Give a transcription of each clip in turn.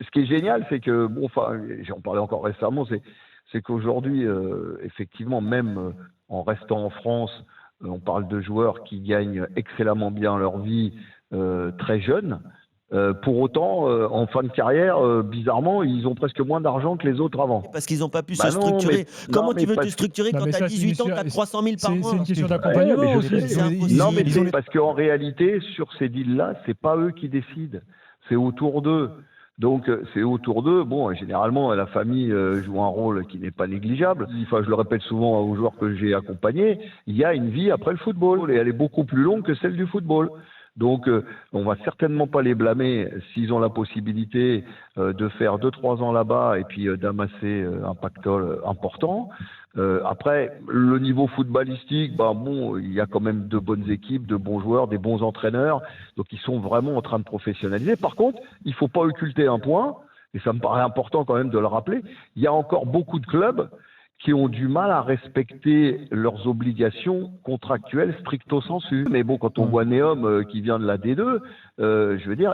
ce qui est génial, c'est que, bon, enfin, j'en parlais encore récemment, c'est qu'aujourd'hui, effectivement, même en restant en France, on parle de joueurs qui gagnent excellemment bien leur vie très jeunes. Pour autant, en fin de carrière, bizarrement, ils ont presque moins d'argent que les autres avant. Parce qu'ils n'ont pas pu se Bah non, mais structurer. non, Comment tu mais veux te parce que structurer Non, quand mais tu as ça, 18 ans, tu as 300 000 par c'est mois? une question ouais, mais d'accompagnement je aussi. sais. C'est Non, mais impossible. c'est parce qu'en réalité, sur ces deals-là, c'est pas eux qui décident, c'est autour d'eux. Donc c'est autour d'eux. Bon, généralement, la famille joue un rôle qui n'est pas négligeable. Enfin, je le répète souvent aux joueurs que j'ai accompagnés, il y a une vie après le football et elle est beaucoup plus longue que celle du football. Donc, on va certainement pas les blâmer s'ils ont la possibilité de faire 2-3 ans là-bas et puis d'amasser un pactole important. Après, le niveau footballistique, ben bon, il y a quand même de bonnes équipes, de bons joueurs, des bons entraîneurs, donc ils sont vraiment en train de professionnaliser. Par contre, il faut pas occulter un point, et ça me paraît important quand même de le rappeler, il y a encore beaucoup de clubs qui ont du mal à respecter leurs obligations contractuelles stricto sensu. Mais bon, quand on voit Neom qui vient de la D2, je veux dire,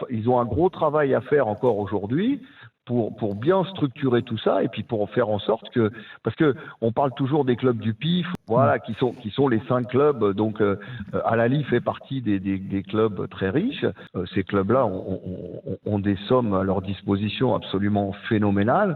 ils ont un gros travail à faire encore aujourd'hui pour bien structurer tout ça et puis pour faire en sorte que, parce que on parle toujours des clubs du PIF, voilà, qui sont les 5 clubs. Donc Al-Ahly fait partie des clubs très riches. Ces clubs-là ont des sommes à leur disposition absolument phénoménales.